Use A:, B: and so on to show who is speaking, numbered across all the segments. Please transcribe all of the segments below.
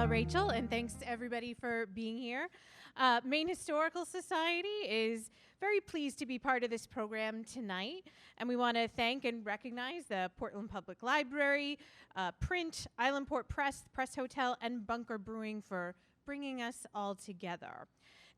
A: Rachel, and thanks to everybody for being here. Maine Historical Society is very pleased to be part of this program tonight, and we want to thank and recognize the Portland Public Library, Print, Islandport Press, Press Hotel, and Bunker Brewing for bringing us all together.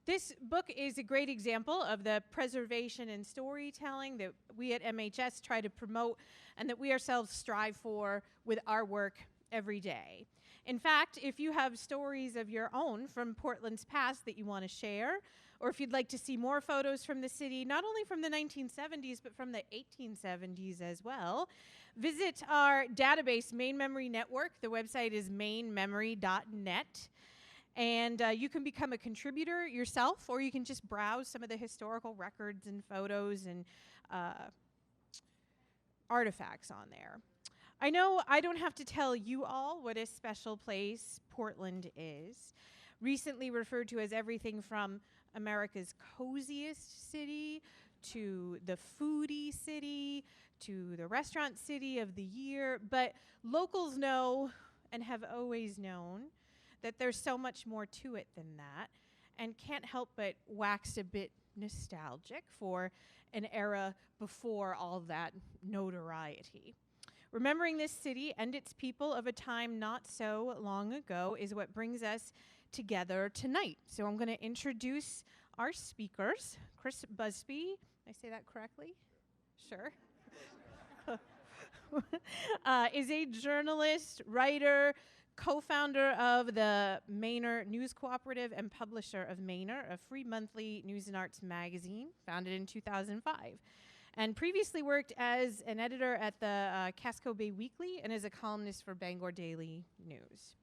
A: This book is a great example of the preservation and storytelling that we at MHS try to promote and that we ourselves strive for with our work every day. In fact, if you have stories of your own from Portland's past that you want to share, or if you'd like to see more photos from the city, not only from the 1970s, but from the 1870s as well, visit our database, Maine Memory Network. The website is mainmemory.net. And you can become a contributor yourself, or you can just browse some of the historical records and photos and artifacts on there. I know I don't have to tell you all what a special place Portland is. Recently referred to as everything from America's coziest city to the foodie city to the restaurant city of the year. But locals know and have always known that there's so much more to it than that, and can't help but wax a bit nostalgic for an era before all that notoriety. Remembering this city and its people of a time not so long ago is what brings us together tonight. So I'm going to introduce our speakers. Chris Busby, did I say that correctly? Sure. Is a journalist, writer, co-founder of the Mainer News Cooperative and publisher of Mainer, a free monthly news and arts magazine founded in 2005. And previously worked as an editor at the Casco Bay Weekly and as a columnist for Bangor Daily News.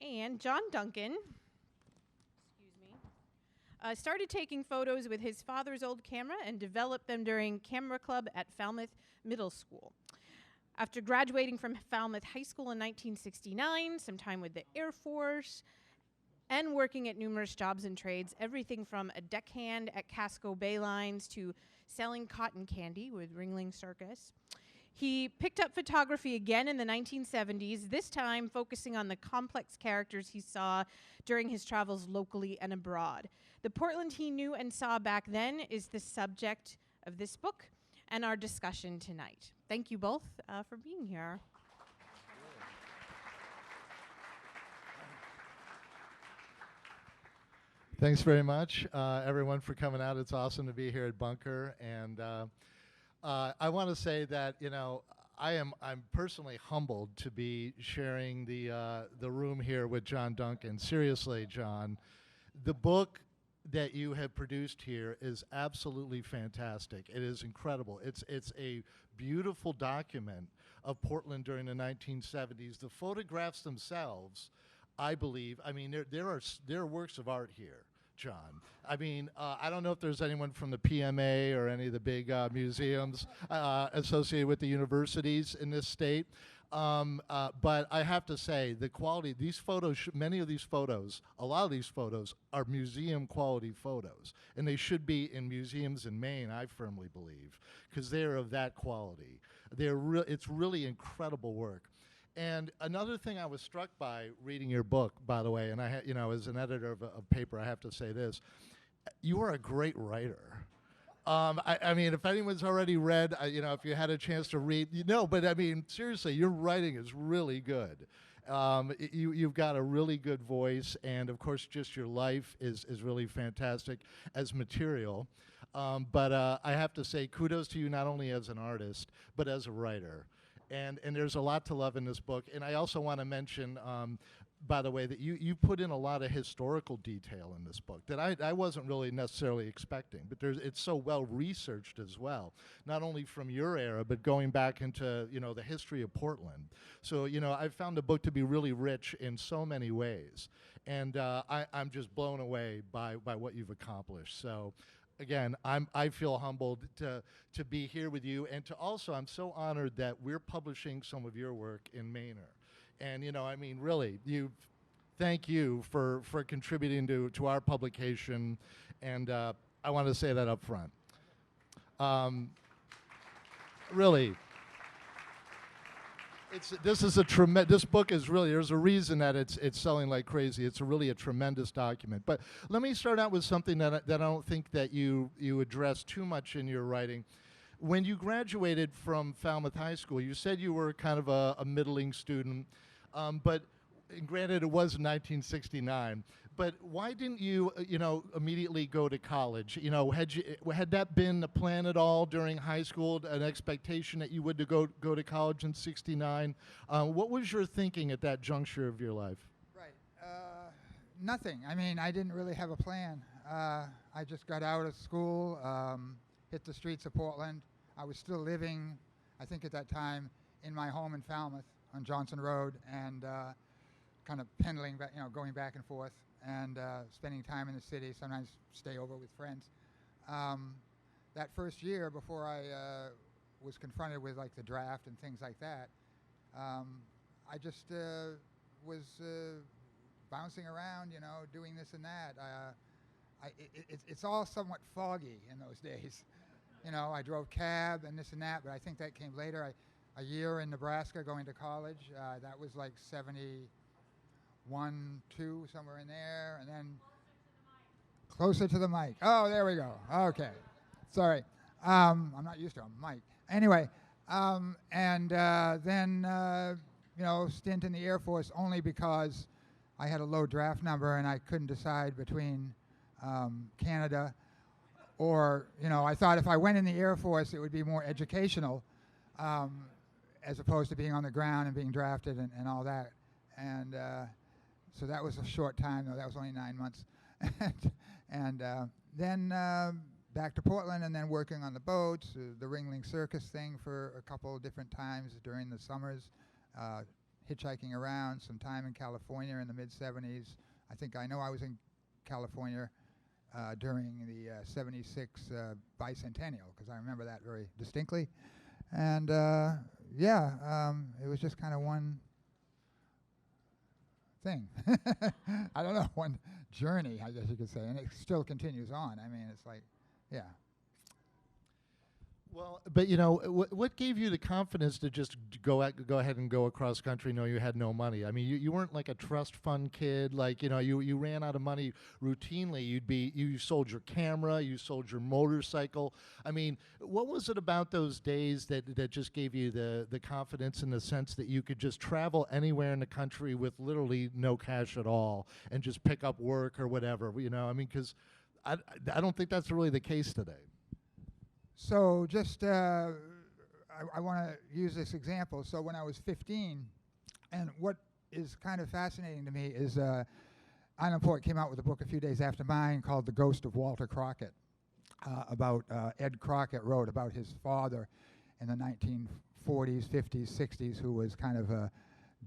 A: And John Duncan, started taking photos with his father's old camera and developed them during Camera Club at Falmouth Middle School. After graduating from Falmouth High School in 1969, some time with the Air Force, and working at numerous jobs and trades, everything from a deckhand at Casco Bay Lines to selling cotton candy with Ringling Circus. He picked up photography again in the 1970s, this time focusing on the complex characters he saw during his travels locally and abroad. The Portland he knew and saw back then is the subject of this book and our discussion tonight. Thank you both for being here.
B: Thanks very much, everyone, for coming out. It's awesome to be here at Bunker, and I want to say that I'm personally humbled to be sharing the room here with John Duncan. Seriously, John, the book that you have produced here is absolutely fantastic. It is incredible. It's a beautiful document of Portland during the 1970s. The photographs themselves, I believe, there are works of art here, John. I don't know if there's anyone from the PMA or any of the big museums associated with the universities in this state, but I have to say the quality, these photos, many of these photos, a lot of these photos are museum quality photos, and they should be in museums in Maine, I firmly believe, because they're of that quality. It's really incredible work. And another thing I was struck by reading your book, by the way, and as an editor of paper, I have to say this: you are a great writer. If anyone's already read, if you had a chance to read, but seriously, your writing is really good. You've got a really good voice, and of course, just your life is really fantastic as material. But I have to say, kudos to you not only as an artist, but as a writer. And there's a lot to love in this book. And I also want to mention, by the way, that you put in a lot of historical detail in this book that I wasn't really necessarily expecting. But it's so well researched as well, not only from your era, but going back into the history of Portland. So I found the book to be really rich in so many ways, and I'm just blown away by what you've accomplished. So. Again, I feel humbled to be here with you, and to also I'm so honored that we're publishing some of your work in Mainer. And really, thank you for contributing to our publication, and I want to say that up front. Really, this book is really, there's a reason that it's selling like crazy. It's really a tremendous document. But let me start out with something that I don't think that you address too much in your writing. When you graduated from Falmouth High School, you said you were kind of a middling student, but granted it was 1969. But why didn't you, immediately go to college? Had that been a plan at all during high school, an expectation that you would go to college in '69? What was your thinking at that juncture of your life?
C: Right. Nothing. I mean, I didn't really have a plan. I just got out of school, hit the streets of Portland. I was still living, I think at that time, in my home in Falmouth on Johnson Road, and kind of pendling, going back and forth, and spending time in the city, sometimes stay over with friends. That first year, before I was confronted with like the draft and things like that, I just was bouncing around, doing this and that. It's all somewhat foggy in those days. I drove cab and this and that, but I think that came later. A year in Nebraska going to college, that was like 71, 2, somewhere in there, and then closer to the mic. Oh, there we go. Okay, sorry. I'm not used to a mic. Anyway, and then stint in the Air Force only because I had a low draft number and I couldn't decide between Canada or I thought if I went in the Air Force it would be more educational as opposed to being on the ground and being drafted and all that. And so that was a short time, though. That was only 9 months. and then back to Portland, and then working on the boats, the Ringling Circus thing for a couple of different times during the summers, hitchhiking around, some time in California in the mid-'70s. I know I was in California during the 76 bicentennial, because I remember that very distinctly. And it was just kind of one thing. I don't know, one journey, I guess you could say, and it still continues on. I mean, it's like, yeah.
B: Well, but what gave you the confidence to just go ahead and go across country? No, you had no money. I mean, you weren't like a trust fund kid. Like you ran out of money routinely. You sold your camera, you sold your motorcycle. I mean, what was it about those days that just gave you the confidence in the sense that you could just travel anywhere in the country with literally no cash at all and just pick up work or whatever? I mean, because I don't think that's really the case today.
C: So just, I want to use this example. So when I was 15, and what is kind of fascinating to me is Island Port came out with a book a few days after mine called The Ghost of Walter Crockett, about Ed Crockett wrote about his father in the 1940s, 50s, 60s, who was kind of a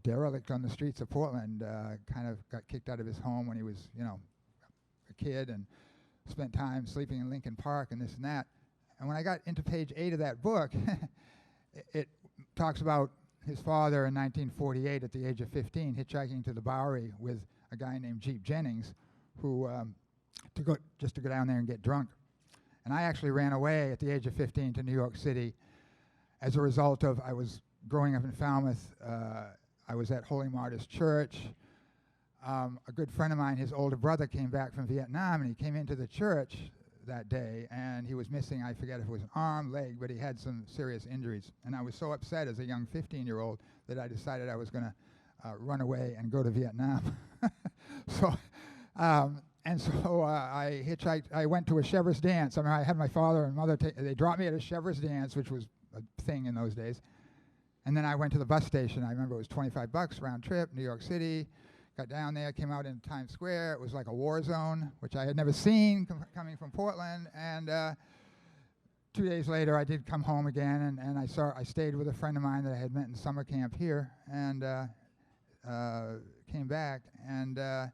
C: derelict on the streets of Portland, kind of got kicked out of his home when he was, a kid, and spent time sleeping in Lincoln Park and this and that. And when I got into page 8 of that book, it talks about his father in 1948 at the age of 15 hitchhiking to the Bowery with a guy named Jeep Jennings who to go down there and get drunk. And I actually ran away at the age of 15 to New York City as a result of, I was growing up in Falmouth. I was at Holy Martyrs Church. A good friend of mine, his older brother, came back from Vietnam, and he came into the church that day, and he was missing, I forget if it was an arm, leg, but he had some serious injuries. And I was so upset as a young 15-year-old that I decided I was going to run away and go to Vietnam. I hitchhiked. I went to a Chevrolet's dance. I mean, I had my father and mother, they dropped me at a Chevrolet's dance, which was a thing in those days. And then I went to the bus station. I remember it was $25 round trip, New York City. Got down there, came out into Times Square. It was like a war zone, which I had never seen coming from Portland. And 2 days later, I did come home again, and I stayed with a friend of mine that I had met in summer camp here, and came back. And I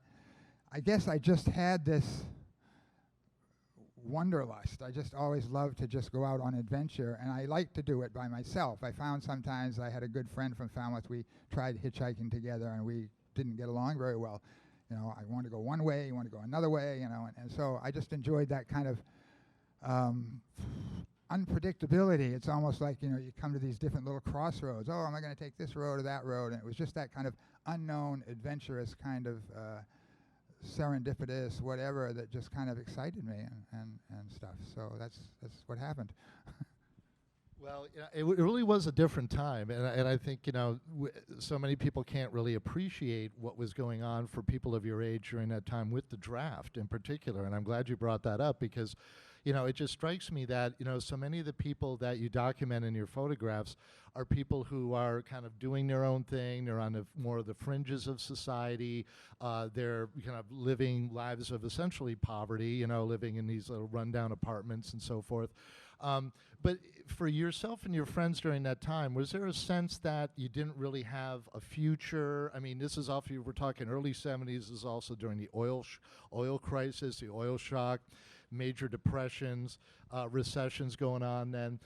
C: guess I just had this wanderlust. I just always loved to just go out on adventure, and I liked to do it by myself. I found sometimes I had a good friend from Falmouth. We tried hitchhiking together, and we didn't get along very well. You know, I want to go one way, you want to go another way, you know, and so I just enjoyed that kind of unpredictability. It's almost like, you know, you come to these different little crossroads. Oh, am I going to take this road or that road? And it was just that kind of unknown, adventurous kind of serendipitous whatever that just kind of excited me and stuff. So that's what happened.
B: Well, you know, it really was a different time, and I think, you know, so many people can't really appreciate what was going on for people of your age during that time with the draft in particular. And I'm glad you brought that up because, you know, it just strikes me that, you know, so many of the people that you document in your photographs are people who are kind of doing their own thing. They're on the more of the fringes of society. They're kind of living lives of essentially poverty, you know, living in these little rundown apartments and so forth. But for yourself and your friends during that time, was there a sense that you didn't really have a future? I mean, this is off, we're talking early 70s, this is also during the oil crisis, the oil shock, major depressions, recessions going on then.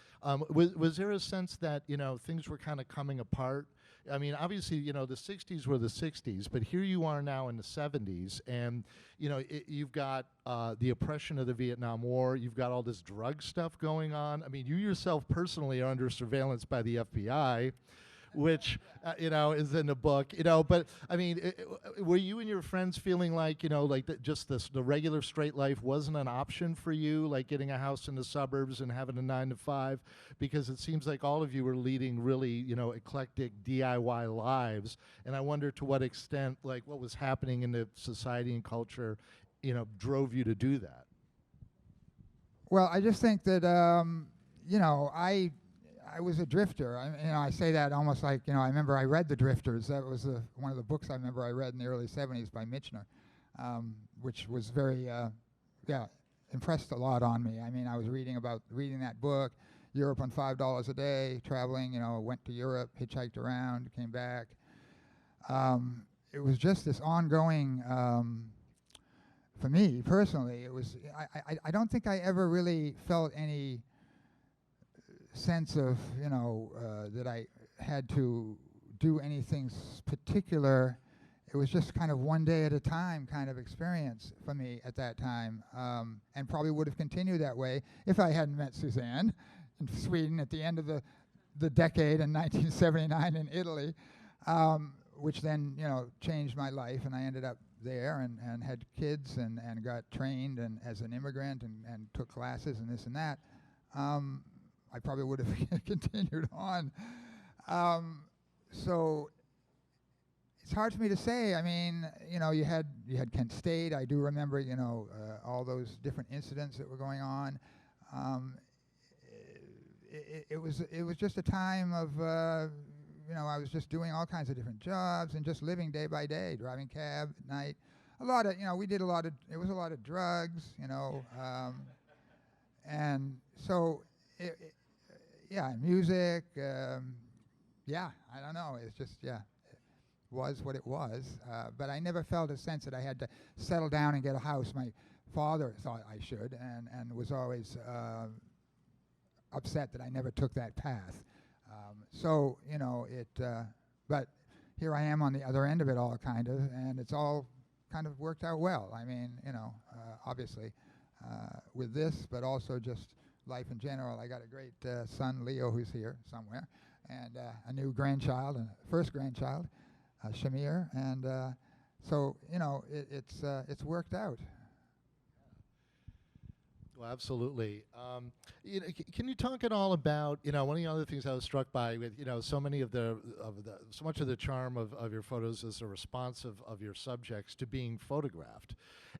B: Was there a sense that, you know, things were kind of coming apart? I mean, obviously, you know, the 60s were the 60s, but here you are now in the 70s, and, you know, you've got the oppression of the Vietnam War, you've got all this drug stuff going on. I mean, you yourself personally are under surveillance by the FBI, which, you know, is in the book, you know, but, I mean, were you and your friends feeling like, you know, like just the regular straight life wasn't an option for you, like getting a house in the suburbs and having a 9-to-5? Because it seems like all of you were leading really, you know, eclectic DIY lives, and I wonder to what extent, like, what was happening in the society and culture, you know, drove you to do that.
C: Well, I just think that, you know, I was a drifter. You know, I say that almost like, you know, I remember I read The Drifters. That was one of the books I remember I read in the early 70s by Michener, which was very, impressed a lot on me. I mean, I was reading that book, Europe on $5 a day, traveling, you know, went to Europe, hitchhiked around, came back. It was just this ongoing, for me personally, it was, I don't think I ever really felt any sense of, you know, that I had to do anything particular. It was just kind of one day at a time kind of experience for me at that time, and probably would have continued that way if I hadn't met Suzanne in Sweden at the end of the decade in 1979 in Italy, which then, you know, changed my life, and I ended up there and had kids and got trained and as an immigrant and took classes and this and that. I probably would have continued on. So it's hard for me to say. I mean, you know, you had Kent State. I do remember, you know, all those different incidents that were going on. It was just a time of, you know, I was just doing all kinds of different jobs and just living day by day, driving cab at night. A lot of, you know, it was a lot of drugs, you know, and so yeah, music, I don't know, it's just, it was what it was, but I never felt a sense that I had to settle down and get a house. My father thought I should, and was always upset that I never took that path. So, you know, but here I am on the other end of it all, kind of, and it's all kind of worked out well. I mean, you know, obviously, with this, but also just life in general. I got a great son, Leo, who's here somewhere, and a new grandchild, first grandchild, Shamir, and so, you know, it's worked out.
B: Well, absolutely. You know, can you talk at all about, you know, one of the other things I was struck by with, you know, so much of the charm of your photos is the response of your subjects to being photographed.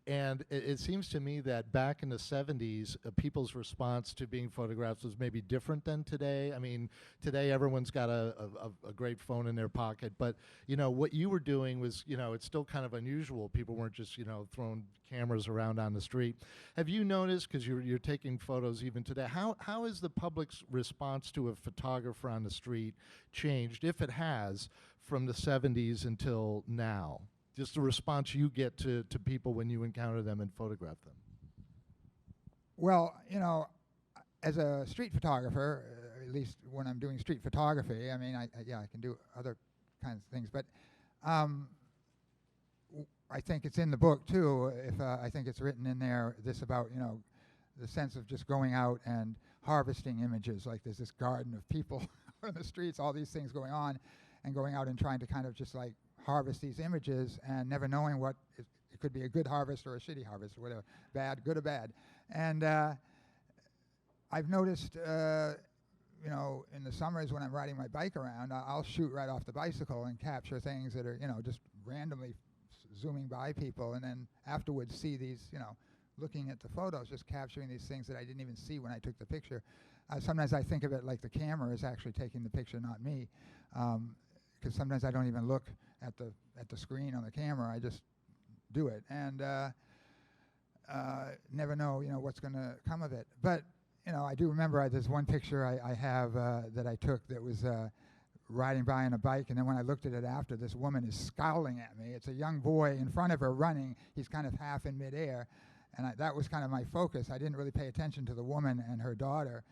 B: And it seems to me that back in the 70s, people's response to being photographed was maybe different than today. I mean, today everyone's got a great phone in their pocket, but, you know, what you were doing was, you know, it's still kind of unusual. People weren't just, you know, throwing cameras around on the street. Have you noticed, because you're taking photos even today, how has the public's response to a photographer on the street changed, if it has, from the 70s until now? Just the response you get to people when you encounter them and photograph them.
C: Well, you know, as a street photographer, at least when I'm doing street photography, I mean, I can do other kinds of things, but I think it's in the book too. If I think it's written in there, this about the sense of just going out and harvesting images. Like there's this garden of people on the streets, all these things going on, and going out and trying to kind of just like harvest these images and never knowing what it could be, a good harvest or a shitty harvest, or whatever, bad, good or bad. And I've noticed, in the summers when I'm riding my bike around, I'll shoot right off the bicycle and capture things that are, just randomly zooming by people, and then afterwards see these, looking at the photos, just capturing these things that I didn't even see when I took the picture. Sometimes I think of it like the camera is actually taking the picture, not me, because sometimes I don't even look at the screen on the camera. I just do it, and never know, what's going to come of it. But I do remember there's one picture I have that I took that was riding by on a bike, and then when I looked at it after, this woman is scowling at me. It's a young boy in front of her running. He's kind of half in midair, and that was kind of my focus. I didn't really pay attention to the woman and her daughter,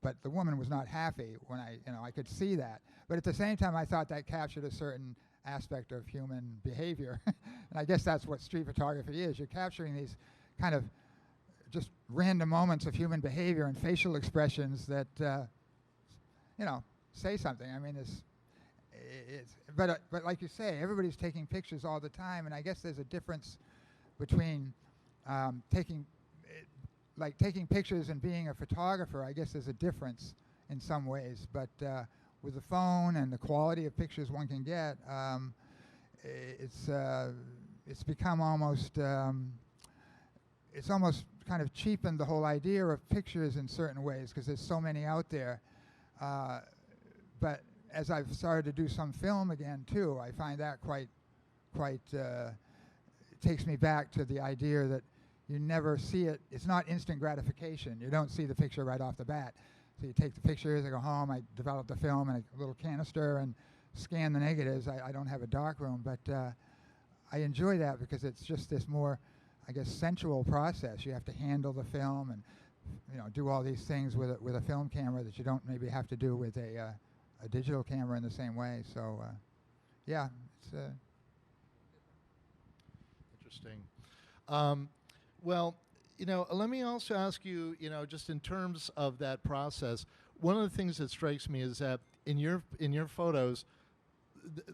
C: but the woman was not happy when I could see that. But at the same time, I thought that captured a certain aspect of human behavior. And I guess that's what street photography is. You're capturing these kind of just random moments of human behavior and facial expressions that, say something. I mean, but like you say, everybody's taking pictures all the time, and I guess there's a difference between taking pictures and being a photographer. I guess there's a difference in some ways, but with the phone and the quality of pictures one can get, it's become almost it's almost kind of cheapened the whole idea of pictures in certain ways, because there's so many out there. But as I've started to do some film again too, I find that quite it takes me back to the idea that you never see it. It's not instant gratification. You don't see the picture right off the bat. So you take the pictures, I go home, I develop the film in a little canister and scan the negatives. I don't have a darkroom, but I enjoy that because it's just this more, I guess, sensual process. You have to handle the film and do all these things with a film camera that you don't maybe have to do with a digital camera in the same way. So yeah, it's
B: interesting. Well, let me also ask you, just in terms of that process, one of the things that strikes me is that in your photos,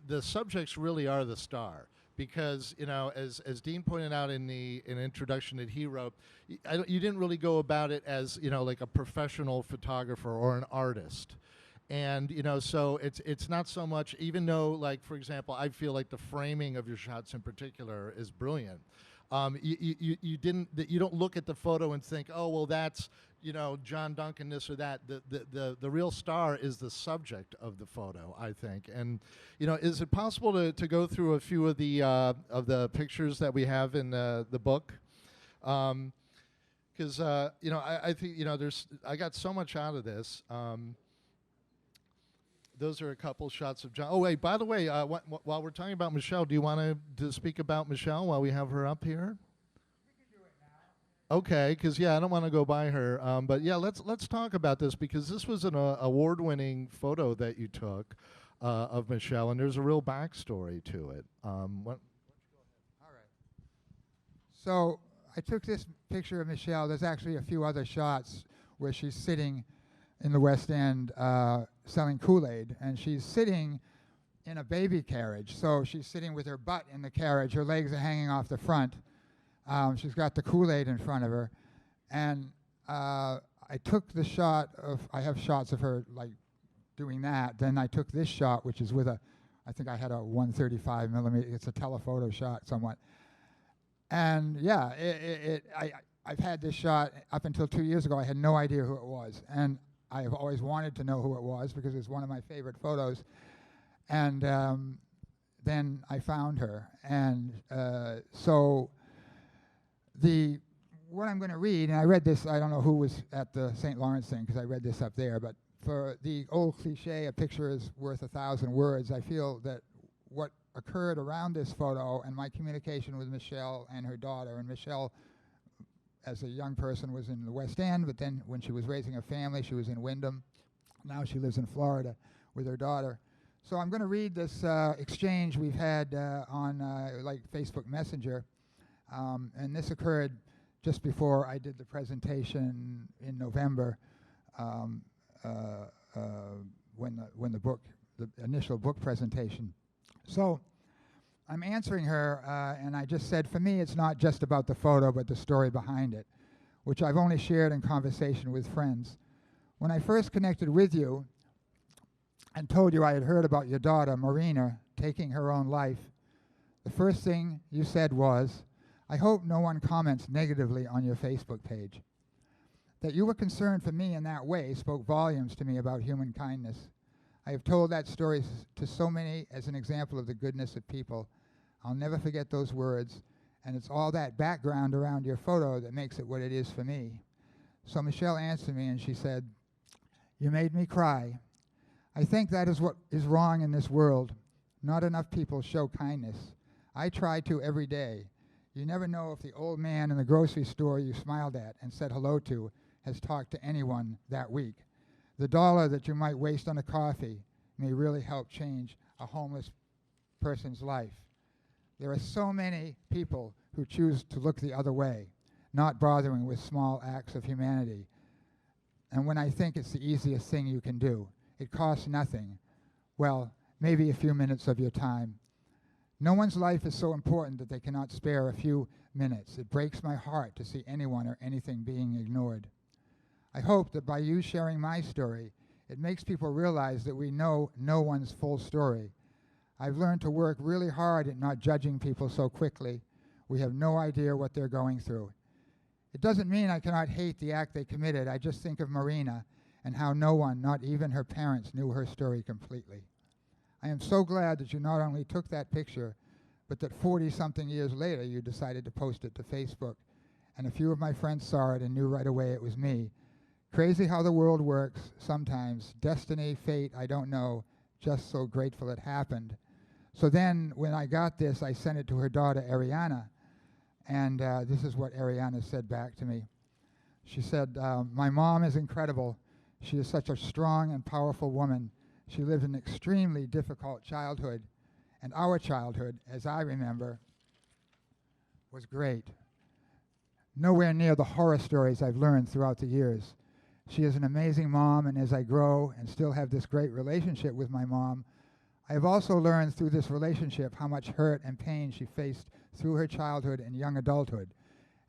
B: the subjects really are the star. Because, as Dean pointed out in an introduction that he wrote, you didn't really go about it as, like a professional photographer or an artist. And, so it's not so much, even though, like, for example, I feel like the framing of your shots in particular is brilliant. You don't look at the photo and think, oh, well, that's, John Duncan, this or that. The real star is the subject of the photo, I think. And, is it possible to go through a few of the pictures that we have in the book? Because, I think, I got so much out of this. Those are a couple shots of John. Oh, wait, by the way, while we're talking about Michelle, do you want to speak about Michelle while we have her up here?
C: We can do it now.
B: Okay, because, I don't want to go by her. But, let's talk about this, because this was an award-winning photo that you took of Michelle, and there's a real backstory to it.
C: All right. So I took this picture of Michelle. There's actually a few other shots where she's sitting in the West End selling Kool-Aid, and she's sitting in a baby carriage. So she's sitting with her butt in the carriage. Her legs are hanging off the front. She's got the Kool-Aid in front of her. And I took the shot of, I have shots of her like doing that. Then I took this shot, which is with I think I had a 135 millimeter. It's a telephoto shot somewhat. And yeah, I've had this shot up until 2 years ago. I had no idea who it was. And I have always wanted to know who it was because it's one of my favorite photos. And then I found her. And so what I'm going to read, and I read this, I don't know who was at the St. Lawrence thing because I read this up there, but for the old cliche, a picture is worth 1,000 words, I feel that what occurred around this photo and my communication with Michelle and her daughter, and Michelle as a young person was in the West End, but then when she was raising a family, she was in Wyndham. Now she lives in Florida with her daughter. So I'm going to read this exchange we've had on like Facebook Messenger, and this occurred just before I did the presentation in November, when the initial book presentation. So I'm answering her, and I just said, for me, it's not just about the photo, but the story behind it, which I've only shared in conversation with friends. When I first connected with you and told you I had heard about your daughter, Marina, taking her own life, the first thing you said was, I hope no one comments negatively on your Facebook page. That you were concerned for me in that way spoke volumes to me about human kindness. I have told that story to so many as an example of the goodness of people. I'll never forget those words, and it's all that background around your photo that makes it what it is for me. So Michelle answered me and she said, you made me cry. I think that is what is wrong in this world. Not enough people show kindness. I try to every day. You never know if the old man in the grocery store you smiled at and said hello to has talked to anyone that week. The dollar that you might waste on a coffee may really help change a homeless person's life. There are so many people who choose to look the other way, not bothering with small acts of humanity. And when I think it's the easiest thing you can do, it costs nothing. Well, maybe a few minutes of your time. No one's life is so important that they cannot spare a few minutes. It breaks my heart to see anyone or anything being ignored. I hope that by you sharing my story, it makes people realize that we know no one's full story. I've learned to work really hard at not judging people so quickly. We have no idea what they're going through. It doesn't mean I cannot hate the act they committed. I just think of Marina and how no one, not even her parents, knew her story completely. I am so glad that you not only took that picture, but that 40-something years later you decided to post it to Facebook. And a few of my friends saw it and knew right away it was me. Crazy how the world works sometimes. Destiny, fate, I don't know. Just so grateful it happened. So then when I got this, I sent it to her daughter, Ariana. And this is what Ariana said back to me. She said, my mom is incredible. She is such a strong and powerful woman. She lived an extremely difficult childhood. And our childhood, as I remember, was great. Nowhere near the horror stories I've learned throughout the years. She is an amazing mom, and as I grow and still have this great relationship with my mom, I have also learned through this relationship how much hurt and pain she faced through her childhood and young adulthood.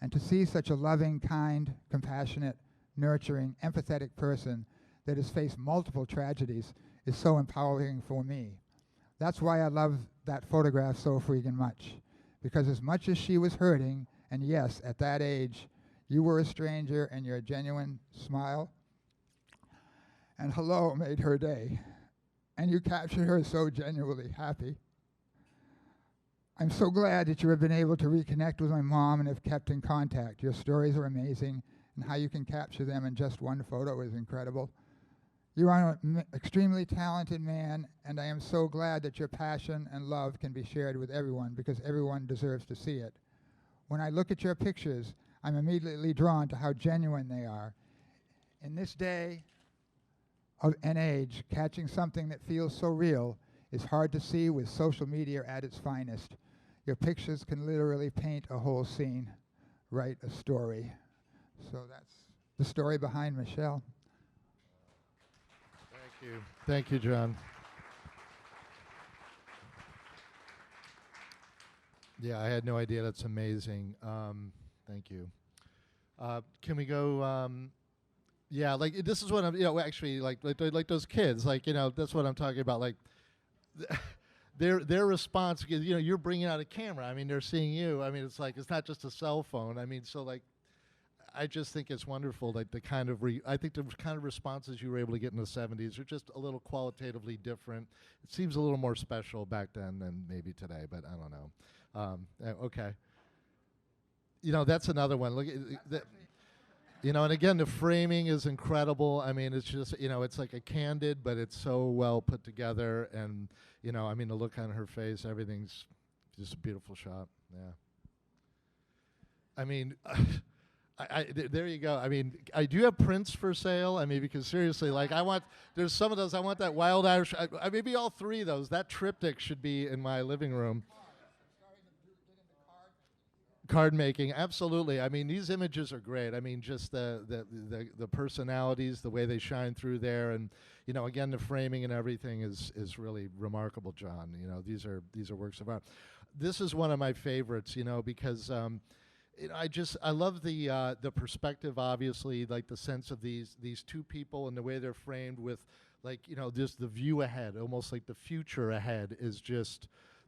C: And to see such a loving, kind, compassionate, nurturing, empathetic person that has faced multiple tragedies is so empowering for me. That's why I love that photograph so freaking much. Because as much as she was hurting, and yes, at that age, you were a stranger and your genuine smile and hello made her day. And you captured her so genuinely happy. I'm so glad that you have been able to reconnect with my mom and have kept in contact. Your stories are amazing, and how you can capture them in just one photo is incredible. You are an extremely talented man, and I am so glad that your passion and love can be shared with everyone, because everyone deserves to see it. When I look at your pictures, I'm immediately drawn to how genuine they are. In this day of an age, catching something that feels so real is hard to see with social media at its finest. Your pictures can literally paint a whole scene, write a story. So that's the story behind Michelle.
B: Thank you. Thank you, John. Yeah, I had no idea. That's amazing. Thank you. Can we go? Yeah, like this is what I'm. Actually, like those kids. Like that's what I'm talking about. Like their response. Because you're bringing out a camera. I mean, they're seeing you. I mean, it's like it's not just a cell phone. I mean, so like, I just think it's wonderful. Like the kind of I think the kind of responses you were able to get in the '70s are just a little qualitatively different. It seems a little more special back then than maybe today, but I don't know. Okay. That's another one. Look, and again, the framing is incredible. I mean, it's just, it's like a candid, but it's so well put together. And, I mean, the look on her face, everything's just a beautiful shot. Yeah. I mean, There you go. I mean, I do have prints for sale. I mean, because seriously, like there's some of those. I want that wild Irish. Maybe all three of those. That triptych should be in my living room. Card making, absolutely. I mean, these images are great. I mean, just the personalities, the way they shine through there, and again, the framing and everything is really remarkable, John. These are works of art. This is one of my favorites, because I love the perspective, obviously, like the sense of these two people and the way they're framed with, like, just the view ahead, almost like the future ahead is just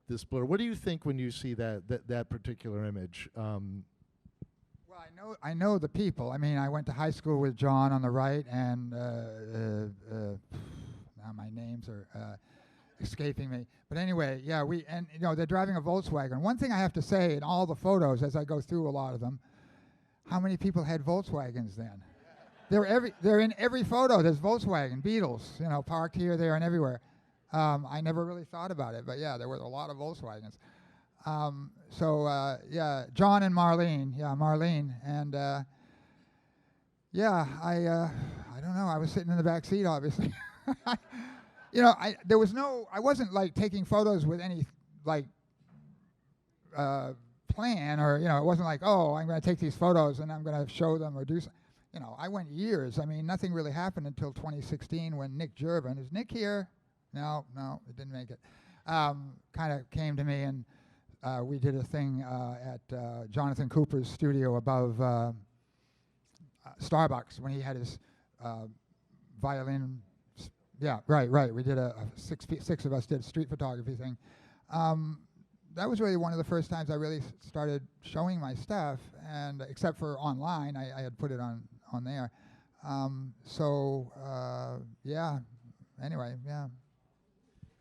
B: this blur. What do you think when you see that particular image?
C: Well, I know the people. I mean, I went to high school with John on the right, and now my names are escaping me. But anyway, yeah, they're driving a Volkswagen. One thing I have to say in all the photos, as I go through a lot of them, how many people had Volkswagens then? They're in every photo. There's Volkswagen, Beetles, parked here, there, and everywhere. I never really thought about it, but yeah, there were a lot of Volkswagens. Yeah, John and Marlene. Yeah, Marlene. And I don't know. I was sitting in the back seat, obviously. I wasn't like taking photos with any like plan, or it wasn't like, oh, I'm going to take these photos and I'm going to show them or do something. I went years. I mean, nothing really happened until 2016 when Nick Jervin, is Nick here? No, it didn't make it. Kind of came to me, and we did a thing at Jonathan Cooper's studio above Starbucks when he had his violin. Yeah, right. We did a six of us did a street photography thing. That was really one of the first times I really started showing my stuff, and except for online, I had put it on there. Yeah. Anyway, yeah.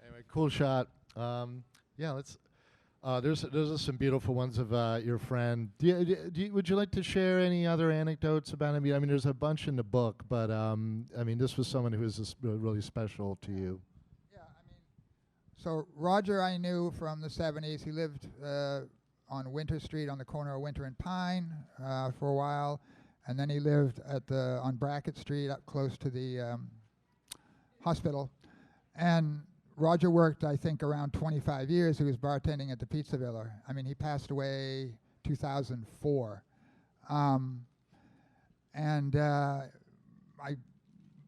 B: Anyway, cool shot. Yeah, let's. There's some beautiful ones of your friend. Would you like to share any other anecdotes about him? I mean, there's a bunch in the book, but I mean, this was someone who was really special to you.
C: Yeah, I mean, so Roger I knew from the 70s. He lived on Winter Street on the corner of Winter and Pine for a while, and then he lived on Brackett Street up close to the hospital, and Roger worked, I think, around 25 years. He was bartending at the Pizza Villa. I mean, he passed away 2004. I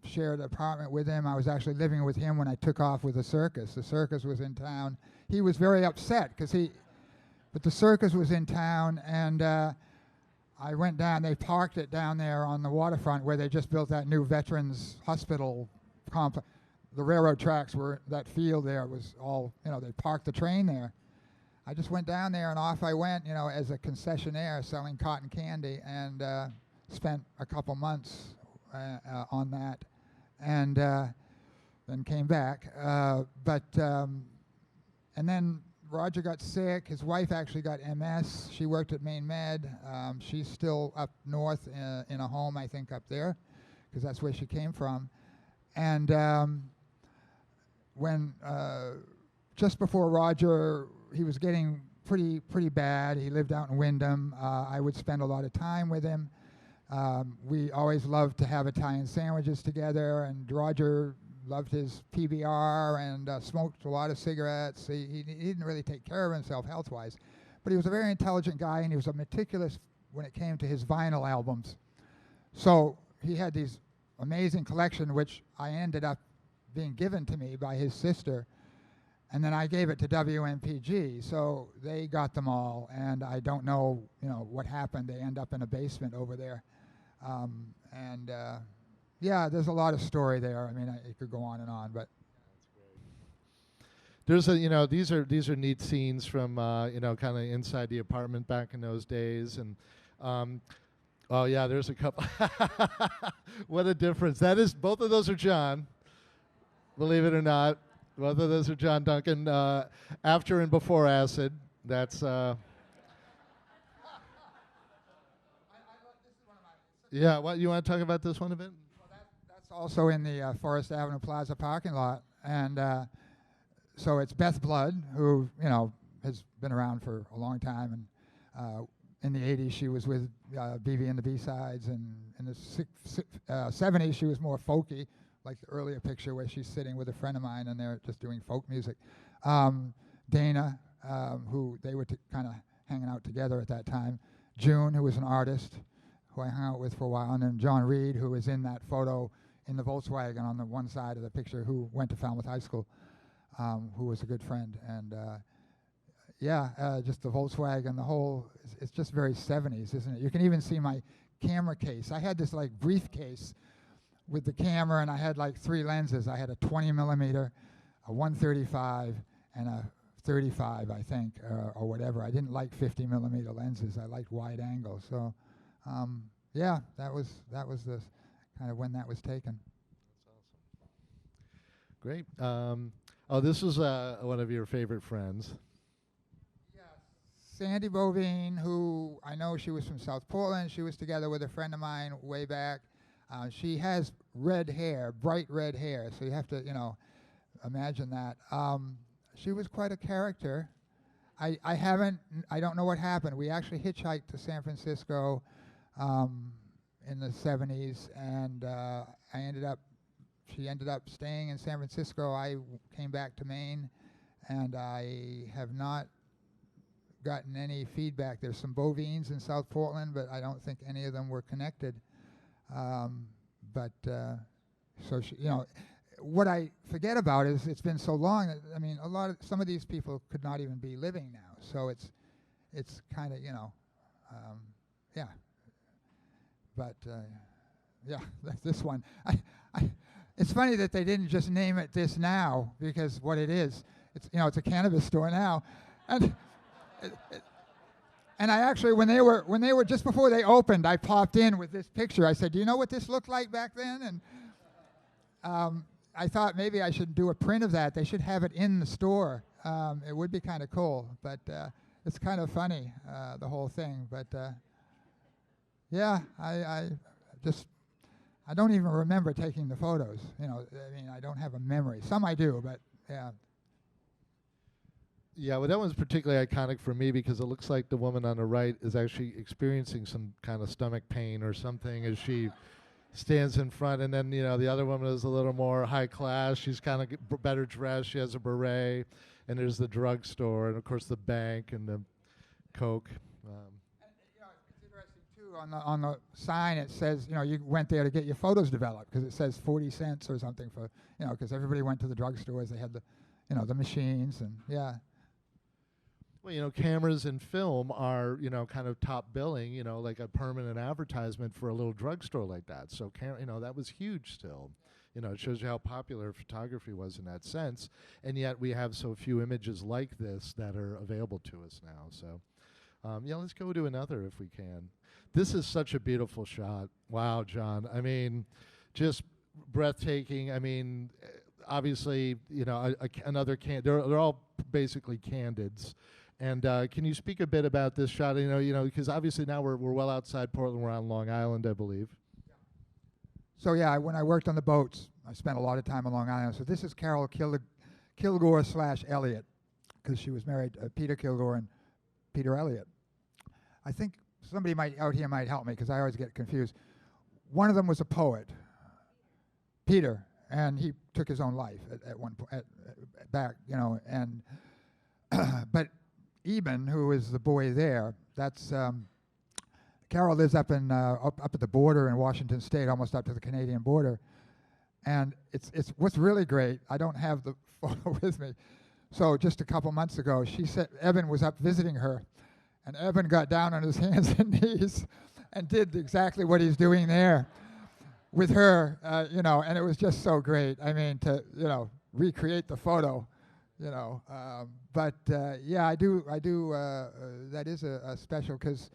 C: shared an apartment with him. I was actually living with him when I took off with the circus. The circus was in town. He was very upset but the circus was in town, and I went down. They parked it down there on the waterfront where they just built that new Veterans Hospital complex. The railroad tracks were, that field there was all, they parked the train there. I just went down there and off I went, as a concessionaire selling cotton candy, and spent a couple months on that, and then came back. And then Roger got sick. His wife actually got MS. She worked at Maine Med. She's still up north in a home, I think, up there, because that's where she came from. And when just before Roger, he was getting pretty bad. He lived out in Wyndham. I would spend a lot of time with him. We always loved to have Italian sandwiches together, and Roger loved his PBR and smoked a lot of cigarettes. He didn't really take care of himself health-wise, but he was a very intelligent guy, and he was a meticulous when it came to his vinyl albums. So he had these amazing collection, which I ended up being given to me by his sister, and then I gave it to WMPG, so they got them all, and I don't know, what happened. They end up in a basement over there, yeah, there's a lot of story there. I mean, it could go on and on, but
B: there's these are neat scenes from kind of inside the apartment back in those days, and oh yeah, there's a couple. What a difference that is! Both of those are John. Believe it or not, both of those are John Duncan, after and before acid. That's yeah. What you want to talk about this one a bit?
C: Well, that's also in the Forest Avenue Plaza parking lot, and so it's Beth Blood, who has been around for a long time, and in the 80s, she was with BB and the B-Sides, and in the 70s, she was more folky, like the earlier picture where she's sitting with a friend of mine, and they're just doing folk music. Dana, who they were kind of hanging out together at that time. June, who was an artist, who I hung out with for a while, and then John Reed, who was in that photo in the Volkswagen on the one side of the picture, who went to Falmouth High School, who was a good friend. And just the Volkswagen, the whole, it's just very 70s, isn't it? You can even see my camera case. I had this like briefcase with the camera, and I had like 3 lenses. I had a 20 millimeter, a 135, and a 35, I think, or whatever. I didn't like 50 millimeter lenses. I liked wide angle. So, that was the kind of when that was taken.
B: That's awesome. Great. This is one of your favorite friends.
C: Yes, Sandy Bovine, who I know she was from South Portland. She was together with a friend of mine way back. She has red hair, bright red hair. So you have to, imagine that. She was quite a character. I don't know what happened. We actually hitchhiked to San Francisco in the 70s, and she ended up staying in San Francisco. I came back to Maine, and I have not gotten any feedback. There's some Bovines in South Portland, but I don't think any of them were connected. So she, what I forget about is it's been so long. I mean, some of these people could not even be living now. So it's kind of yeah. But this one. It's funny that they didn't just name it this now, because what it is, it's a cannabis store now, and and I actually when they were just before they opened, I popped in with this picture. I said, "Do you know what this looked like back then?" And I thought maybe I should do a print of that. They should have it in the store. It would be kind of cool, but it's kind of funny, the whole thing. But I don't even remember taking the photos. I don't have a memory. Some I do, but yeah.
B: Yeah, well, that one's particularly iconic for me because it looks like the woman on the right is actually experiencing some kind of stomach pain or something as she stands in front. And then, the other woman is a little more high class. She's kind of better dressed. She has a beret. And there's the drugstore and, of course, the bank and the Coke.
C: It's interesting, too, on the sign it says, you went there to get your photos developed, because it says 40 cents or something for, because everybody went to the drugstores. They had the machines, and yeah.
B: Well, cameras and film are, kind of top billing, like a permanent advertisement for a little drugstore like that. So, that was huge still. It shows you how popular photography was in that sense. And yet we have so few images like this that are available to us now. So, let's go to another if we can. This is such a beautiful shot. Wow, John. I mean, just breathtaking. I mean, obviously, another they're all basically candids. And can you speak a bit about this shot? Because obviously now we're well outside Portland. We're on Long Island, I believe.
C: So yeah, when I worked on the boats, I spent a lot of time on Long Island. So this is Carol Kilgore / Elliott, because she was married to Peter Kilgore and Peter Elliott. I think somebody out here might help me, because I always get confused. One of them was a poet, Peter, and he took his own life at one point back, and but Eben, who is the boy there, that's Carol lives up at the border in Washington State, almost up to the Canadian border, and it's what's really great. I don't have the photo with me, so just a couple months ago, she said Evan was up visiting her, and Evan got down on his hands and knees and did exactly what he's doing there with her, and it was just so great. I mean, to recreate the photo. But I do. That is a special, because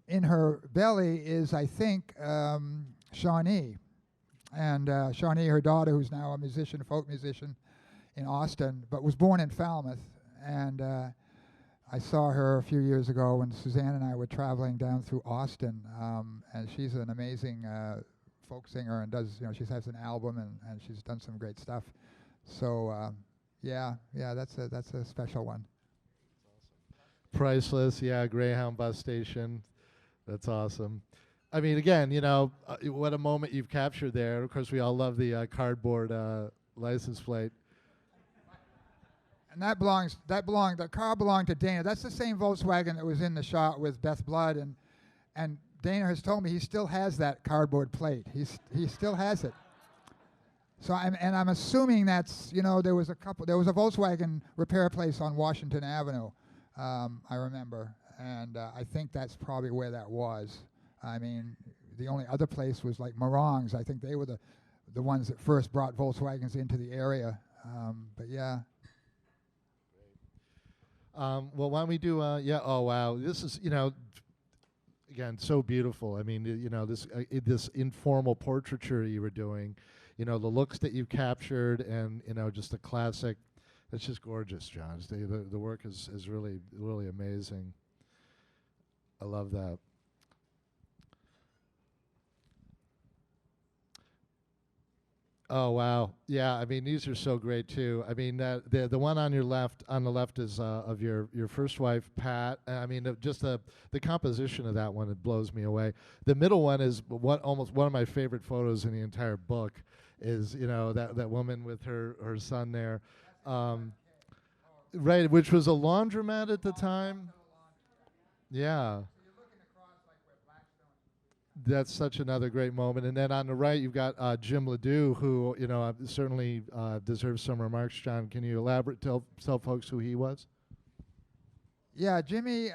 C: in her belly is, I think, Shawnee, and Shawnee, her daughter, who's now a folk musician in Austin, but was born in Falmouth. And I saw her a few years ago when Suzanne and I were traveling down through Austin, and she's an amazing folk singer, and does, she has an album, and she's done some great stuff. So. Yeah, that's a special one.
B: Priceless, yeah, Greyhound bus station. That's awesome. I mean, again, what a moment you've captured there. Of course, we all love the cardboard license plate.
C: And that car belonged to Dana. That's the same Volkswagen that was in the shot with Beth Blood, and Dana has told me he still has that cardboard plate. He still has it. So I'm assuming that's, there was a Volkswagen repair place on Washington Avenue, I remember, and I think that's probably where that was. I mean, the only other place was like Morong's. I think they were the ones that first brought Volkswagens into the area. But yeah.
B: Well, why don't we do? Oh wow, this is again so beautiful. I mean, this informal portraiture you were doing, the looks that you've captured, and just the classic. It's just gorgeous, John. The work is really really amazing. I love that. Oh wow, yeah. I mean, these are so great too. I mean, the one on the left is of your first wife, Pat. I mean, just the composition of that one, it blows me away. The middle one is almost one of my favorite photos in the entire book. Is that woman with her son there, right? Which was a laundromat at the time. Yeah. That's such another great moment. And then on the right, you've got Jim Ledoux, who, certainly deserves some remarks. John, can you elaborate, tell folks who he was?
C: Yeah, Jimmy,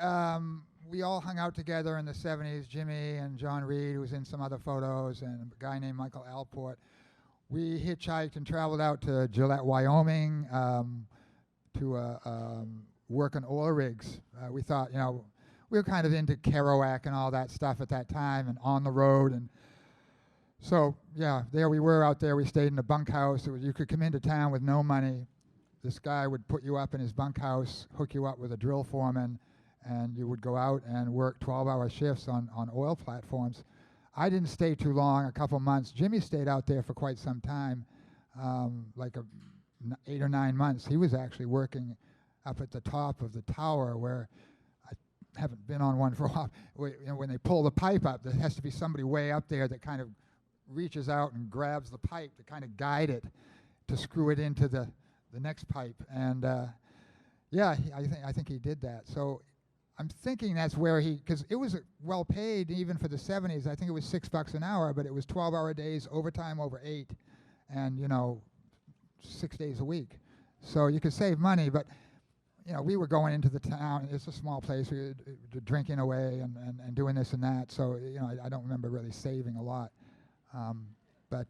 C: we all hung out together in the 70s. Jimmy and John Reed, who was in some other photos, and a guy named Michael Alport. We hitchhiked and traveled out to Gillette, Wyoming to work on oil rigs. We thought, we were kind of into Kerouac and all that stuff at that time and on the road. And so, yeah, there we were out there. We stayed in a bunkhouse. You could come into town with no money. This guy would put you up in his bunkhouse, hook you up with a drill foreman, and you would go out and work 12-hour shifts on oil platforms. I didn't stay too long, a couple months. Jimmy stayed out there for quite some time, like 8 or 9 months. He was actually working up at the top of the tower where haven't been on one for a while. When they pull the pipe up, there has to be somebody way up there that kind of reaches out and grabs the pipe to kind of guide it to screw it into the next pipe. And yeah, I think he did that. So I'm thinking that's where because it was well paid even for the 70s. I think it was $6 an hour, but it was 12-hour days, overtime over 8, and 6 days a week. So you could save money, but we were going into the town. It's a small place. We were drinking away and doing this and that. So I don't remember really saving a lot. But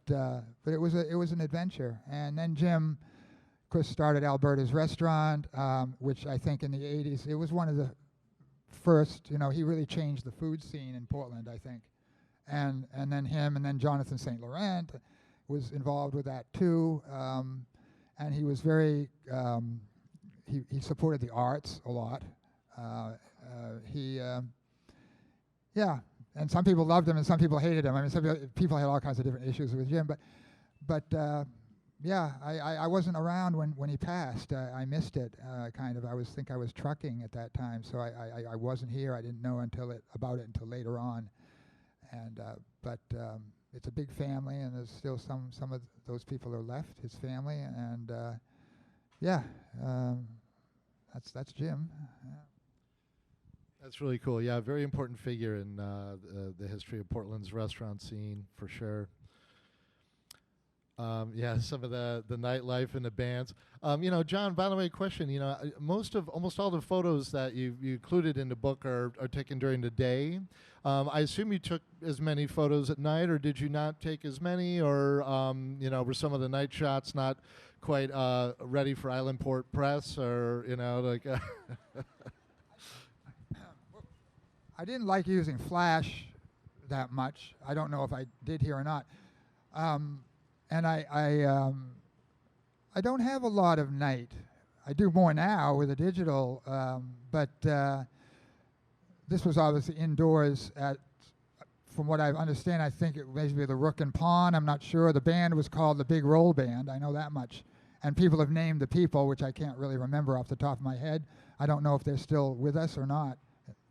C: it was an adventure. And then Jim, of course, started Alberta's Restaurant, which I think in the 80s it was one of the first. He really changed the food scene in Portland, I think. And then him and then Jonathan St. Laurent was involved with that too. And he was very. He supported the arts a lot. Yeah, and some people loved him and some people hated him. I mean, some people had all kinds of different issues with Jim, but yeah, I wasn't around when he passed. I missed it, kind of. I was trucking at that time, so I wasn't here. I didn't know about it until later on. And but it's a big family, and there's still some of those people are left, his family, and yeah. That's Jim. Yeah.
B: That's really cool. Yeah, very important figure in the history of Portland's restaurant scene for sure. Yeah, some of the nightlife and the bands. John, by the way, question. Almost all the photos that you included in the book are taken during the day. I assume you took as many photos at night, or did you not take as many, or were some of the night shots not quite ready for Islandport press, or
C: I didn't like using flash that much. I don't know if I did here or not. And I don't have a lot of night. I do more now with the digital, but this was obviously indoors from what I understand, I think it may be the Rook and Pawn. I'm not sure. The band was called the Big Roll Band. I know that much. And people have named the people, which I can't really remember off the top of my head. I don't know if they're still with us or not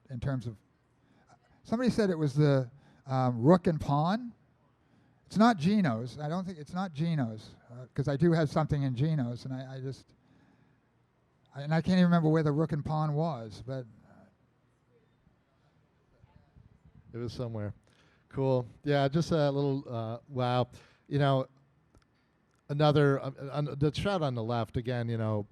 C: in terms of... Somebody said it was the Rook and Pawn. It's not Gino's. I don't think it's not Gino's, because I do have something in Gino's, and I can't even remember where the Rook and Pawn was, but...
B: It was somewhere. Cool. Yeah, just a little, wow. You know, another, the shot on the left, again, you know,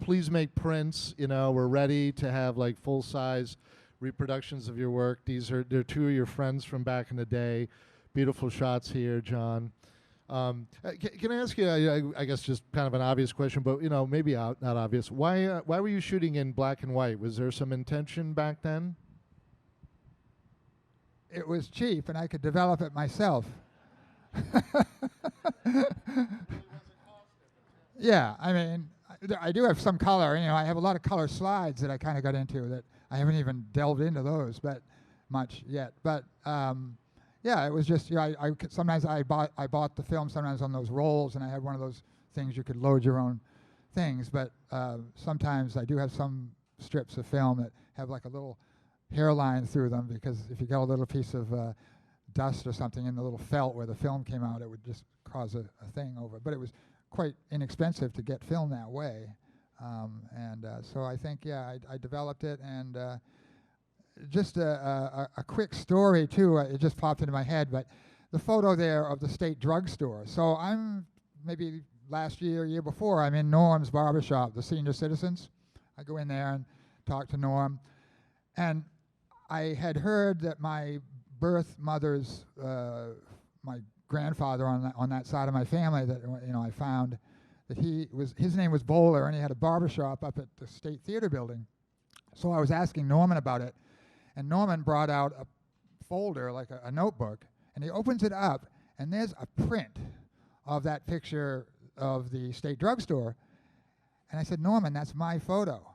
B: please make prints. You know, we're ready to have like full-size reproductions of your work. They're two of your friends from back in the day. Beautiful shots here, John. Can I ask you, I guess just kind of an obvious question, but, you know, maybe not obvious. Why were you shooting in black and white? Was there some intention back then?
C: It was cheap, and I could develop it myself. Yeah, I mean, I do have some color. You know, I have a lot of color slides that I kind of got into that I haven't even delved into those, but much yet. But yeah, it was just, you know, sometimes I bought the film sometimes on those rolls, and I had one of those things you could load your own things. But sometimes I do have some strips of film that have like a little hairline through them, because if you got a little piece of dust or something in the little felt where the film came out, it would just cause a thing over. But it was quite inexpensive to get film that way, and so I think, yeah, I developed it. And just a quick story too, it just popped into my head, but the photo there of the state drugstore. So I'm maybe last year before, I'm in Norm's barbershop, the Senior Citizens. I go in there and talk to Norm, and I had heard that my birth mother's, my grandfather on that side of my family, that, you know, I found that his name was Bowler, and he had a barbershop up at the State Theater building. So I was asking Norman about it, and Norman brought out a folder, like a notebook, and he opens it up, and there's a print of that picture of the state drugstore. And I said, Norman, that's my photo.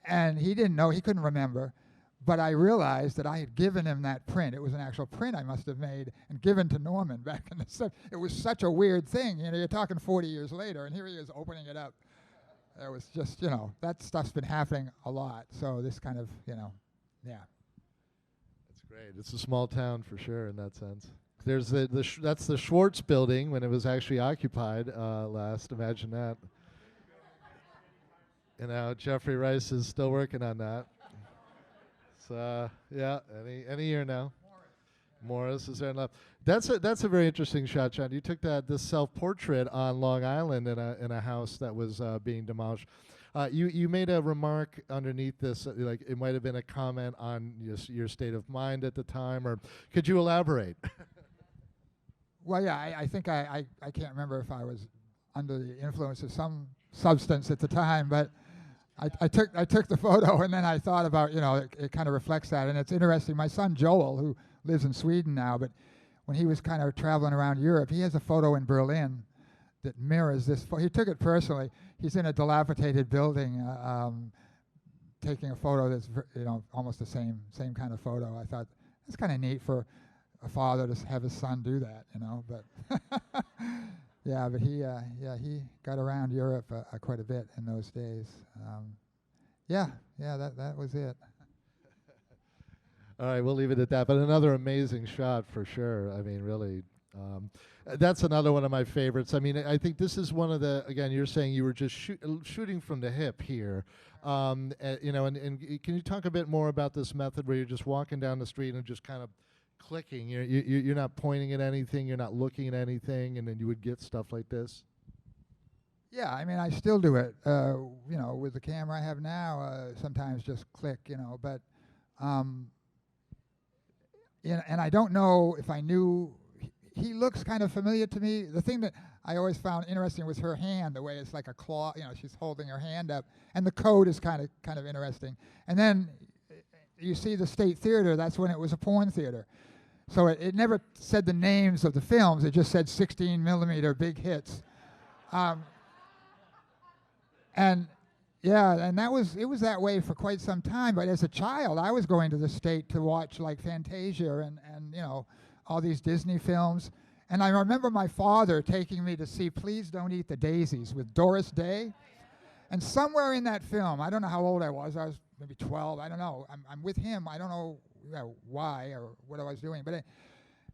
C: And he didn't know, he couldn't remember. But I realized that I had given him that print. It was an actual print I must have made and given to Norman back in the 70s. It was such a weird thing. You know, you're talking 40 years later, and here he is opening it up. It was just, you know, that stuff's been happening a lot. So this kind of, you know, yeah.
B: That's great. It's a small town for sure in that sense. There's that's the Schwartz building when it was actually occupied last. Imagine that. You know, Jeffrey Rice is still working on that. So yeah, any year now. Morris is there enough. That's a very interesting shot, John. You took this self-portrait on Long Island in a house that was being demolished. You made a remark underneath this, like it might have been a comment on your state of mind at the time, or could you elaborate?
C: Well, yeah, I think I can't remember if I was under the influence of some substance at the time, but I took the photo, and then I thought about, you know, it kind of reflects that. And it's interesting, my son Joel, who lives in Sweden now, but when he was kind of traveling around Europe, he has a photo in Berlin that mirrors this. He took it personally. He's in a dilapidated building, taking a photo that's, you know, almost the same kind of photo. I thought that's kind of neat for a father to have his son do that, you know. But yeah, but he got around Europe quite a bit in those days. That was it.
B: All right, we'll leave it at that. But another amazing shot for sure. I mean, really, that's another one of my favorites. I mean, I think this is one of the, again, you're saying you were just shooting from the hip here. You know, and can you talk a bit more about this method where you're just walking down the street and just kind of clicking? You're not pointing at anything, you're not looking at anything, and then you would get stuff like this?
C: Yeah, I mean, I still do it, you know, with the camera I have now, sometimes just click, you know, but, and I don't know if I knew, he looks kind of familiar to me. The thing that I always found interesting was her hand, the way it's like a claw, you know, she's holding her hand up, and the code is kind of interesting. And then you see the State Theater, that's when it was a porn theater. So it never said the names of the films, it just said 16 millimeter big hits. And yeah, and it was that way for quite some time. But as a child, I was going to the State to watch like Fantasia and you know, all these Disney films. And I remember my father taking me to see Please Don't Eat the Daisies with Doris Day. And somewhere in that film, I don't know how old I was maybe 12, I don't know. I'm with him, I don't know why or what I was doing, but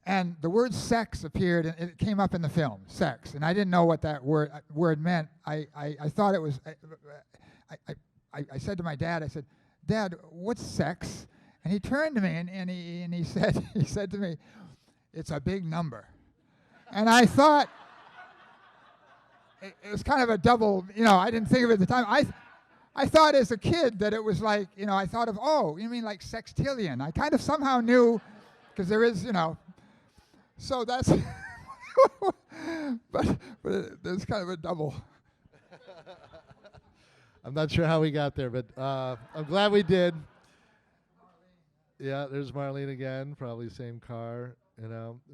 C: and the word sex appeared, and it came up in the film, sex, and I didn't know what that word meant. I thought it was, I said to my dad, I said, "Dad, what's sex?" And he turned to me and he said to me, "It's a big number." And I thought, it was kind of a double, I didn't think of it at the time. I thought as a kid that it was like, I thought of, oh, you mean like sextillion. I kind of somehow knew, because there is, so that's, but there's kind of a double.
B: I'm not sure how we got there, but I'm glad we did. Yeah, there's Marlene again, probably same car,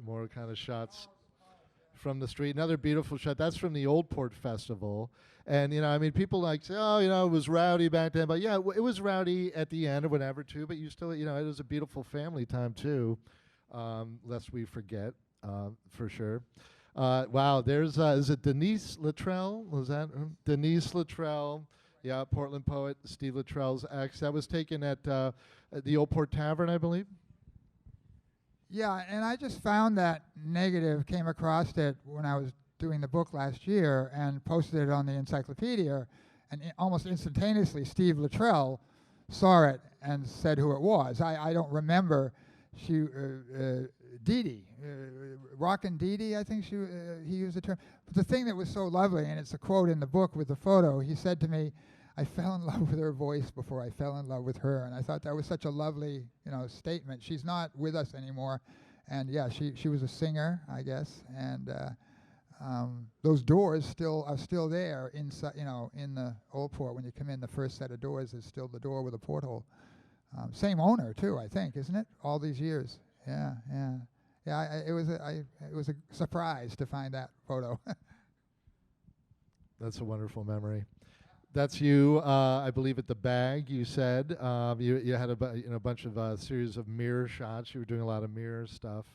B: more kind of shots from the street. Another beautiful shot. That's from the Old Port Festival. And, people say, oh, it was rowdy back then. But, yeah, it was rowdy at the end or whatever, too. But you still, it was a beautiful family time, too, lest we forget, for sure. Wow, there's, is it Denise Luttrell? Was that Denise Luttrell? Yeah, Portland poet, Steve Luttrell's ex. That was taken at the Old Port Tavern, I believe.
C: Yeah, and I just found that negative, came across it when I was doing the book last year and posted it on the encyclopedia, and almost instantaneously Steve Luttrell saw it and said who it was. I don't remember. She, Dee Dee, Rockin' Dee Dee, I think he used the term. But the thing that was so lovely, and it's a quote in the book with the photo, he said to me, "I fell in love with her voice before I fell in love with her." And I thought that was such a lovely, statement. She's not with us anymore. And yeah, she was a singer, I guess. And those doors are still there inside, in the Old Port. When you come in, the first set of doors is still the door with a porthole. Same owner too, I think, isn't it? All these years. Yeah. It was a surprise to find that photo.
B: That's a wonderful memory. That's you, I believe, at the Bag. You said you had a bunch of series of mirror shots. You were doing a lot of mirror stuff.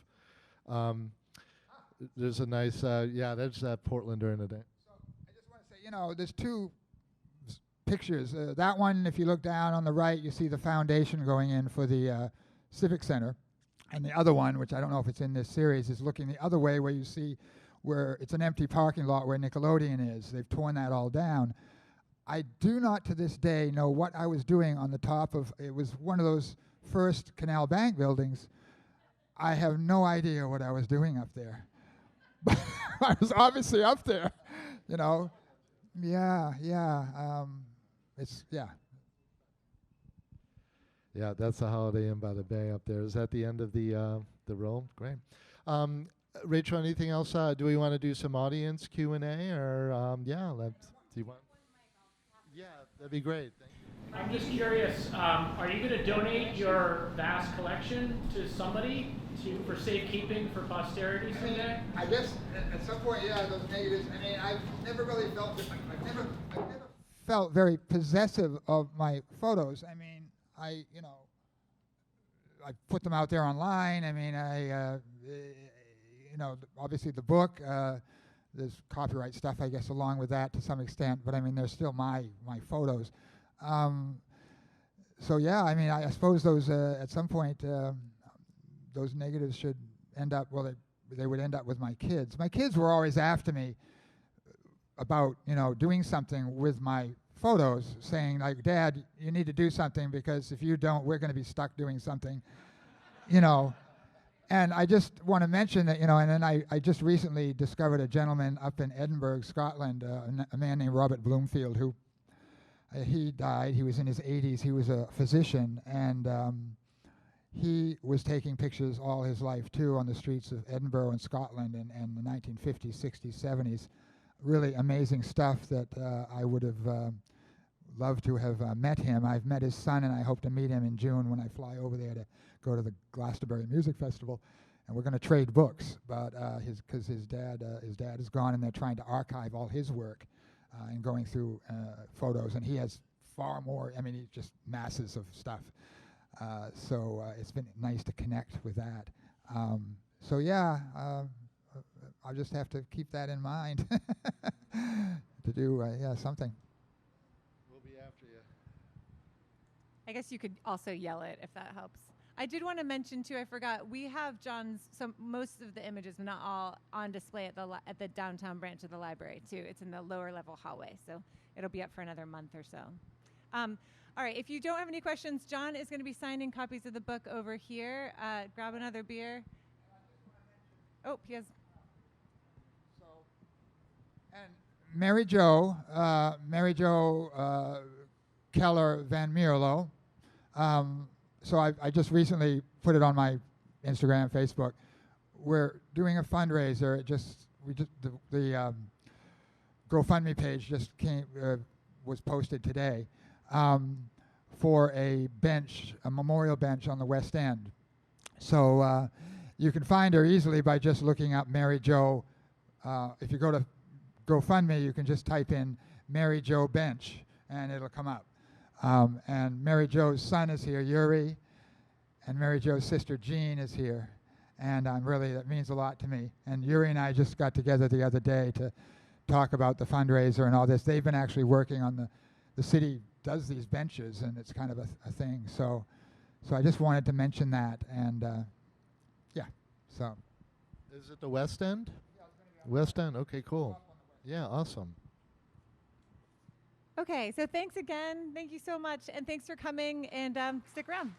B: There's a nice, there's Portland during the day.
C: So I just want to say, there's two pictures. That one, if you look down on the right, you see the foundation going in for the Civic Center. And the other one, which I don't know if it's in this series, is looking the other way where you see where it's an empty parking lot where Nickelodeon is. They've torn that all down. I do not to this day know what I was doing on the top of, it was one of those first Canal Bank buildings. I have no idea what I was doing up there. But I was obviously up there,
B: Yeah, that's the Holiday Inn by the Bay up there. Is that the end of the roll? Great. Rachel, anything else? Do we want to do some audience Q&A or do you want? Yeah, that'd be great. Thank you.
D: I'm just curious, are you going to donate your vast collection to somebody for safekeeping for posterity someday?
C: I guess at some point, those negatives. I've never really felt I've never felt very possessive of my photos. I put them out there online. Obviously the book, there's copyright stuff, I guess, along with that to some extent, but they're still my photos. I suppose those, at some point, those negatives should end up, they would end up with my kids. My kids were always after me about, doing something with my photos, saying like, "Dad, you need to do something because if you don't, we're going to be stuck doing something," And I just want to mention that, and then I just recently discovered a gentleman up in Edinburgh, Scotland, a man named Robert Bloomfield, who he died. He was in his 80s. He was a physician, and he was taking pictures all his life, too, on the streets of Edinburgh and Scotland in the 1950s, 60s, 70s. Really amazing stuff that I would have loved to have met him. I've met his son, and I hope to meet him in June when I fly over there to go to the Glastonbury Music Festival. And we're going to trade books, but because his dad is gone, and they're trying to archive all his work and going through photos. And he has far more. He's just masses of stuff. So it's been nice to connect with that. I'll just have to keep that in mind to do something.
E: I guess you could also yell it if that helps. I did want to mention too, I forgot, we have John's, so most of the images, not all, on display at the downtown branch of the library too. It's in the lower level hallway, so it'll be up for another month or so. All right, if you don't have any questions, John is going to be signing copies of the book over here. Grab another beer. Oh, he has.
C: And Mary Jo Keller Van Mierlo. So I just recently put it on my Instagram, Facebook. We're doing a fundraiser. The GoFundMe page just was posted today for a memorial bench on the West End. So you can find her easily by just looking up Mary Jo. If you go to GoFundMe, you can just type in Mary Jo Bench, and it'll come up. And Mary Jo's son is here, Yuri, and Mary Jo's sister, Jean, is here. And that means a lot to me. And Yuri and I just got together the other day to talk about the fundraiser and all this. They've been actually working on the city does these benches, and it's kind of a thing. So I just wanted to mention that. And so.
B: Is it the West End? Yeah, West End, okay, cool. Yeah, awesome.
E: Okay, so thanks again. Thank you so much, and thanks for coming, and stick around.